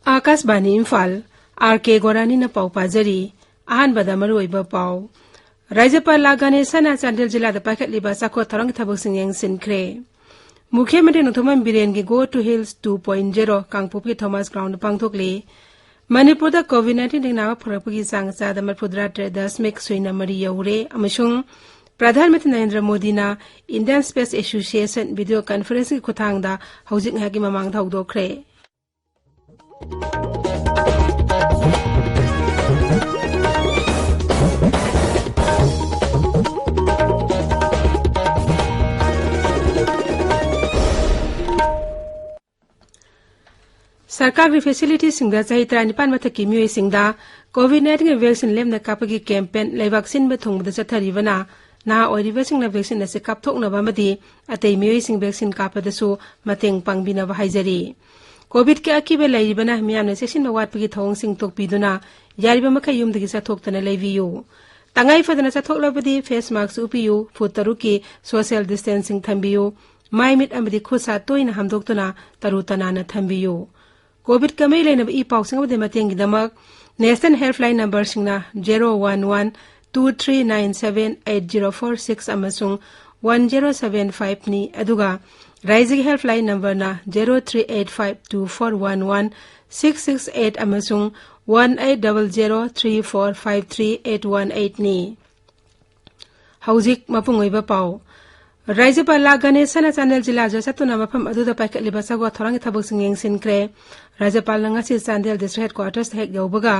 Akashvani Imphal R.K Gorani na pau pajari ahan bada maruiba pau राज्यपाल लागने सना चांदिल जिला the पाखत लिबा साखो थरंग थबक सिंग सिनख्रे मुख्यमंत्री नथुमन बिरेन के गो टू हिल्स 2.0 कांगपुप की थॉमस ग्राउंड पांगथोकले मणिपुर द कोविड-19 दिनावा फरकपगी सांगचा द मरफुद्रा 3.0 सुइना मरी यौरे अमसुंग प्रधानमंत्री नरेंद्र मोदी ना Indian space association video conferencing की खुथांगदा हौजिक हागी ममांग धौदोखरे सरकार की फैसिलिटी सिंगदा चाही 93 मथकी मियोय सिंगदा कोविड-19 के वैक्सीन लेमना कापगी कैंपेन लेवाक्सिन बे थोंगदा चथरिबना ना ओरिबा सिंगना वैक्सीन से कापथोकनबा मदि अतै मियोय सिंग वैक्सीन कापदसु मतेंग पांगबिनबा हाइजरी कोविड के अकीबे लैरिबना मियामने सेक्शन वाटपगी थोंग सिंग तोकबिदुना यारिबा मखै युमदगी सथोक्तना लैबियु तंगाई फदना सथोकलबदी फेस मास्क उपियु फुट तरुकी सोशल डिस्टेंसिंग थंबियु माइमिट अमदि खुसा तोइना हमदोक्तुना तरु तनाना थंबियु कोविड कमई लेनब ई पाउसिंग दे मतेंगी दमक नेशनल हेल्पलाइन नंबर सिंगना 011-2397-8046 अमसुंग 1075 नि अदुगा राज्य हेल्पलाइन नंबर ना 03852411-668 अमसुंग 180034538818 नि हौजिक मपुंगोइबा पाउ राज्यपाल लागने सना चांदेल जिला जसतुना मफम अदुदा पाइकलिबा सगो थोरंग थबक सिंग सिनख्रे राज्यपाल नंगासी चांदेल डिस्ट्रिक्ट हेडक्वार्टर्स हेक यौबगा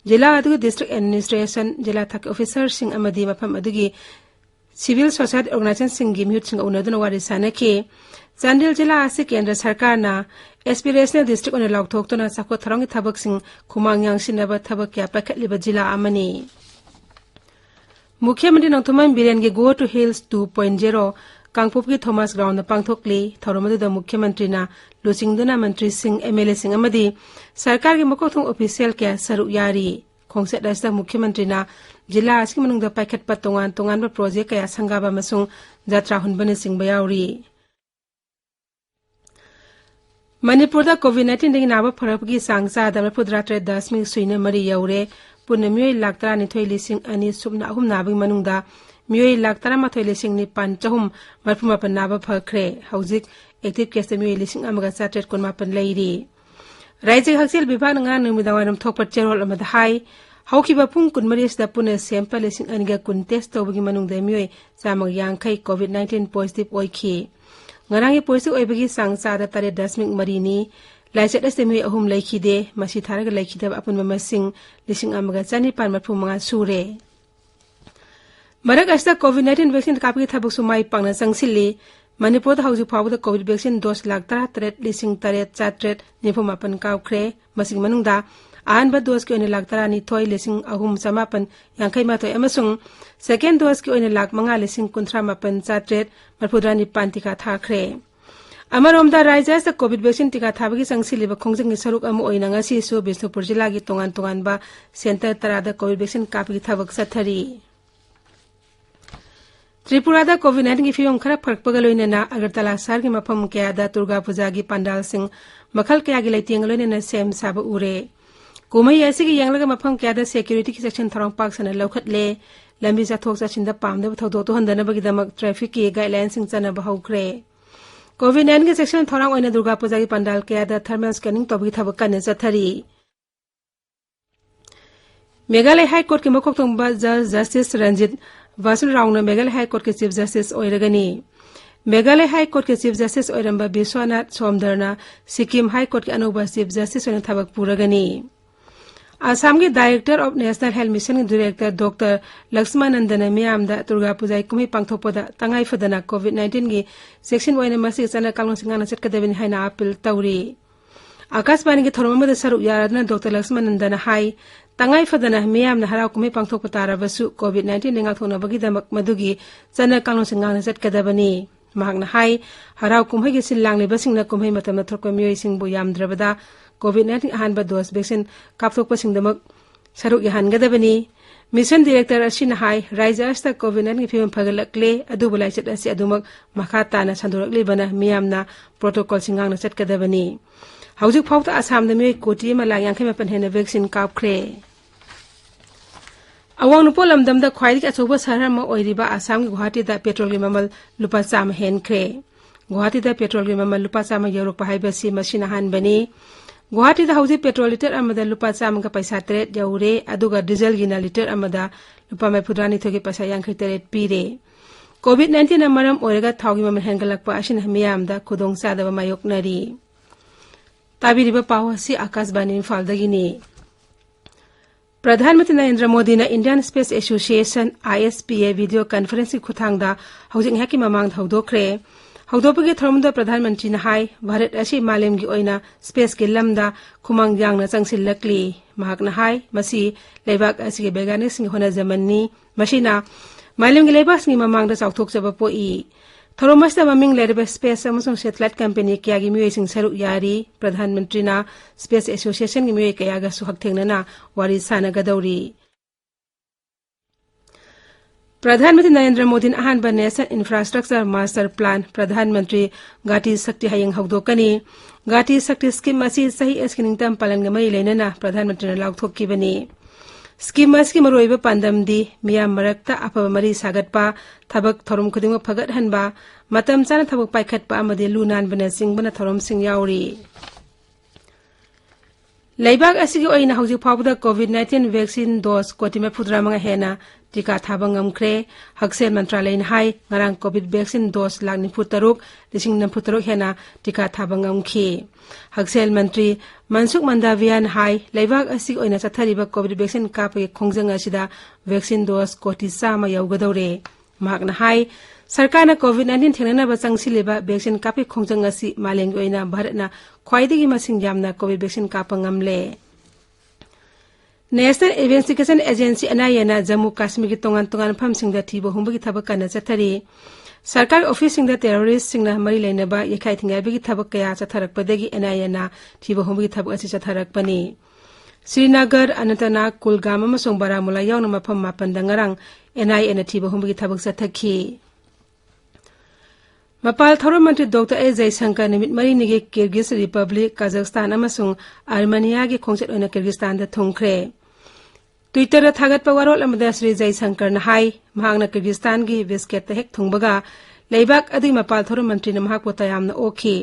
जिला अदुगी डिस्ट्रिक्ट एडमिनिस्ट्रेशन जिला थक ऑफिसर सिंग अमदी मफम अदुगी सिविल सोसाइटी ऑर्गेनाइजेशन सिंग गी म्यूट सिंग उनदुना वारि सानके चांदेल जिला आसे केंद्र सरकार ना एस्पिरेशनल डिस्ट्रिक्ट ओने लौथोक्तुना सको थोरंग थबक सिंग खुमांग यांगसिनबा थबक क्या पाइकलिबा जिला अमनी मुख्यमंत्री नथुमन बिरेन के गो टू हिल्स 2.0 कांगपुप की थॉमस ग्राउंड पांगथोकली थौरमद मुख्यमंत्री ना लुचिंगदना मंत्री सिंह एमएलए सिंह अमदी सरकार के मकोथों ऑफिशियल के सरुक यारी खोंगसेट रास्ता मुख्यमंत्री ना जिला आसकी मनुंग द पाइखत पतोंगान तोंगान ब प्रोजेक्ट कया संगाबा मसुंग जात्रा हुनबने Singh बयावरी Manipur the covid the Naba फरपगी सांगसा the फुद्रा 3.0 सुइना मरी यौरे पुन्ने मियोय लाख 32,200 सुबना अहुम नाबी मनुंगदा मियोय लाख 13,500 मरफुमापन नाबा फखरे हौजिक एक्टिव केस मियोय 1,719 लैरी राज्य हक्सेल विभाग नंगा नुमिदावारम थोकपर चेरोल अमद हाई हौखिबा पुंग कुनमरिस द पुने सैंपल 2,000 टेस्ट तौबगी मनुंगदा मियोय 150 कोविड-19 पॉजिटिव ओइखि ngarang पॉजिटिव ओइबगी सांगसा द 3.0 नि लाइसेट असेमी अहुम लैखिदे मसी थारग लैखिदब अपन मसिंग 1,945 सुरे मरक अस्ता कोविड-19 वैक्सीन कापगी थबक सुमाई पांगना संगसिली मणिपुर हौजि फावद कोविड वैक्सीन डोज 1,63,800 काउख्रे मसिंग मनुंगदा आहानब डोज की ओने 1,32,950 अमसुंग सेकेंड डोज की ओने 5,59,900 टिका थाख्रे अमरोमदा राज्य कोविड वैक्सीन टीका थाबगी संगसिलिबा खोंजंग सरुक अम ओइना ngasi सु बिष्णुपुर जिला की तोंगान तोंगान बा सेंटर तरादा कोविड वैक्सीन कापगी थबक सथरी त्रिपुरा दा कोविड-19 की फिवम खरा फरकपगा लोइना अगरतला शहर की मफम केयादा दुर्गा पूजा की पंडाल सिंह मखल कया की लैतिंग लोइना सेम साब उरे कुमई ऐसे की यंगलगा मफम केयादा सिक्योरिटी की सेक्शन थरंग पाक सन लौखतले लंबी जाथोक जाचिंदा पामदब थौदो तो हंदनबगी दमक ट्रैफिक की गाइडलाइन सिंह चना बहुखरे कोविड-19 के सेक्शन थोरांग ओइना दुर्गा पूजा की पंडाल केयादा थर्मल स्कैनिंग तोबगी थबक कने चथरी मेघालय हाई कोर्ट के मकोक्तोंबा जज जस्टिस रंजित वासुल रावना मेघालय हाई कोर्ट के चीफ जस्टिस ओइरगनी मेघालय हाई कोर्ट के चीफ जस्टिस ओइरंबा विश्वनाथ सोमदरना सिक्किम हाई कोर्ट के अनोबा चीफ जस्टिस ओइना थबक पुरगनी आसाम के director of national health mission के डायरेक्टर डॉक्टर लक्ष्मणनंदन मियामदा दुर्गा पूजा कुमई पांगथोपदा तंगाई फदना कोविड-19 की सेक्शन ओइना मसी चना कांगलों सिंगाना चटकदबनि हाइना अपील तौरी आकाशवाणी के थोरमद सरुक यारदना डॉक्टर लक्ष्मणनंदन हाई तंगाई फदना मियामना हराव कुमई पांगथोप ताराबसु कोविड-19 निंगाथोनबगी दमक मदुगी चना कांगलों सिंगाना चटकदबनि mahakna hai harau kumhai gi sin lang leba singna kumhai matam na thokpa myoi sing bu yamdrabada COVID-19 ahanba dose vaccine kapthokpa singdamak saruk yahan gadabani mission director asina hai raija asta COVID-19 gi phim phagalakle adu bulai chat asi adumak makha tana sandurakle bana miyamna protocol singang na chat kadabani haujuk phawta asam da myoi koti ma lang yang khema pan hena vaccine kapkhre awang nupo lamdam da khwaidi ka choba sahar ma oiriba asam gi guwahati da petrol gi mamal lupa cham hen khre guwahati da petrol gi mamal lupa cham yorok pa haiba si machine han bani guwahati da hauji petrol liter amada lupa cham ga paisa 3 yaure aduga diesel gi na liter amada lupa mai phudrani thogi paisa yang khiteret pire COVID-19 na maram orega thawgi mamal hengalakpa asin hamiyam da khudong sa da mayok nari tabiriba pawasi akashbani Imphal dagini प्रधानमंत्री नरेंद्र मोदी ने Indian space association ISPA video conferencing खुथांगदा हौजिंग हैकी ममांग हौदोखरे हौदोपगे थरमदा प्रधानमंत्री ने high Bharat असी मालेम की ओइना स्पेस के लमदा खुमांग यांगना चंगसिलकली महाकना हाई मसी लेबाक असी के वैज्ञानिक सिंह होना जमननी मशीना मालेम के लेबाक सिंह ममांगदा चाउथोकजब पोई थरोमसदा ममिंग लेरबे स्पेस अमसों सैटेलाइट कंपनी क्यागी मियोय सिंह सरुक यारी प्रधानमंत्री ना स्पेस एसोसिएशन की मियोय कयागा सुहकथेंगना वारी सानगदौरी प्रधानमंत्री Narendra Modi Ahaan national infrastructure master plan प्रधानमंत्री घाटी शक्ति हयंग हौदोकनी घाटी शक्ति स्कीम असी सही एस्किनिंगतम पालन गमई लेनना प्रधानमंत्री ने लाउथोककीबनी स्कीम की मरोइब पांदमदी मियाम मरक्ता अफब मरी सागतपा थबक थोरम खुदिंग फगत हनबा मतम चाना थबक पाइखतपा अमदे लुनान बना सिंगबना थोरम सिंग याउरी लेबाक असिगी ओइना हौजिक फावदा COVID-19 वैक्सीन डोज कोटि में फुद्रा मंगा हेना टीका थाबा ngamkhre हक्सेल मंत्रालय ने high ngarang Covid vaccine dose lakh 93,000 हेना टीका थाबा ngamखि हक्सेल मंत्री मनसुख मंडाविया ने हाई लेबाक असिगी ओइना चथरिबा कोविड वैक्सीन कापगे खोंजंग असिदा वैक्सीन डोज कोटि चामा यौगदौरे महाकना हाई सरकार ने COVID-19 थेंगना बचंगसिलेबा वैक्सीन कापे खोंजंग असि मालेंगी ओइना भारतना ख्वाइदिगी मसिंग यामना कोविड वैक्सीन कापंगमले नेशनल इन्वेस्टिगेशन एजेंसी अनायना जम्मू कश्मीर की तोंगान तोंगान फमसिंगदा थीबो हुंबगी थबक कना चथरी सरकार ऑफिसिंगदा टेररिस्ट सिंगना मरी लेनबा यखाइ थिंगाबिगी थबक कया चथरकपदगी अनायना थीबो हुंबगी थबक असि चथरकपनी श्रीनगर अनंतनाग कुलगाम अमसोंग बारामुला यावना मफम मापन दंगरंग NIA थीबो हुंबगी थबक चथखि मपाल थौर मंत्री डॉक्टर A जयशंकर निमित मरी निगे किर्गिज रिपब्लिक कजाखस्तान अमसुंग आर्मेनिया की खोंसेट ओइना किर्गिस्तान दा थुंखरे ट्विटर दा थागतपा वारोल अमदा श्री जयशंकर न हाई महांगना किर्गिस्तान की बिस्केट हेक थुंबगा लेबाक अदि मपाल थौर मंत्री न महाक पोता यामना ओखि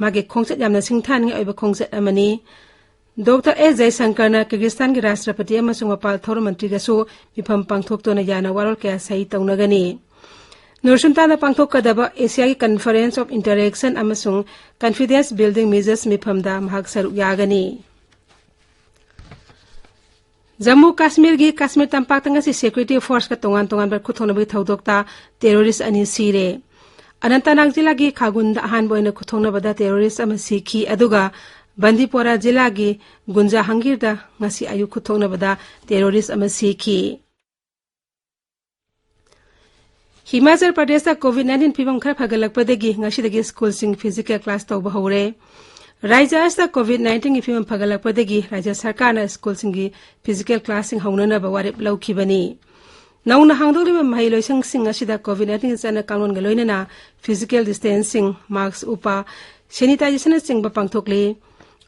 मागे खोंसेट यामना सिंथान गे ओइबा खोंसेट अमनी डॉक्टर A जयशंकर न किर्गिस्तान की राष्ट्रपति अमसुंग मपाल थौर मंत्री गसु मिफम पांगथोक्तोना याना वारोल कया सही तौनगनी नोरसुंताना पांगथोकदबा एशिया की कॉन्फ्रेंस ऑफ इंटरेक्शन अमसुंग कॉन्फिडेंस बिल्डिंग मेजर्स मिफमदा महाक सरुक यागनी जम्मू कश्मीर की कश्मीर तंपाक्तंग से सिक्योरिटी फोर्स का तोंगान तोंगान बर खुथोनबी थौदोक्ता टेररिस्ट अनि सिरे अनंतनाग जिला की खागुंद अहान बोइना खुथोनबदा टेररिस्ट अम सिखी अदुगा बंदीपोरा जिला की गुंजा हंगिरदा ngasi ayu खुथोनबदा टेररिस्ट अम सिखी हिमाचल प्रदेश COVID-19 फिवम खर फगलकपदगी ngasi स्कूल सिंग फिजिकल क्लास तौब हौरे राज्य अस्ता COVID-19 की फिवम फगलकपदगी राज्य सरकार न स्कूल सिंग फिजिकल क्लास सिंग हौननबा वारेप लौखिबनी नौना हांगदोलिबा महिलोइसंग सिंग असिदा COVID-19 जना कानून गलोइनना फिजिकल डिस्टेंसिंग मास्क उपा सैनिटाइजेशन सिंग पांगथोकले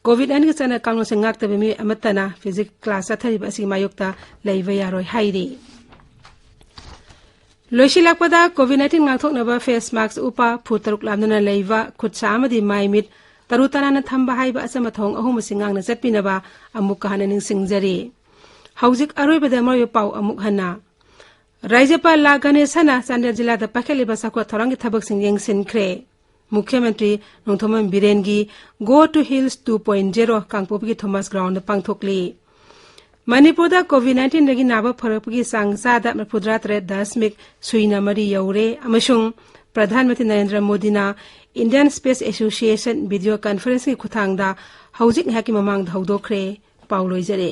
COVID-19 जना कानून सिंग गाक्तबे मी अमतना फिजिकल क्लास अथरिबा असि मायोक्ता लैबा यारोय हाइरि लोइसिलाकपदा COVID-19 गांथोकनबा फेस मास्क उपा फुट 3 लामदना लैबा खुदसा अमदि माइमिट तरुतनाना थंबा हाइबा असमथोंग अहुम सिंगांगना चटपिनबा अमुक कहना निंसिंगजरी हौजिक अरोइबदा मरयो पाउ अमुक हना राज्यपाल ला गणेशना चांदेल जिला दा पखेलिबा साखवा थोरंगी थबक सिंग येंगसिनख्रे मुख्यमंत्री नोंथोमन बिरेनगी गो टू हिल्स 2.0 कांगपोपगी थॉमस ग्राउंड पांगथोकली मणिपुर दा COVID-19 दगी नाबा फरकपगी सांगसादा 43.3 यौरे अमसुंग प्रधानमंत्री नरेंद्र मोदी ना Indian space association video conference की खुथांगदा हौजिक हाकी ममांग धौदोखरे पाउलोइजरे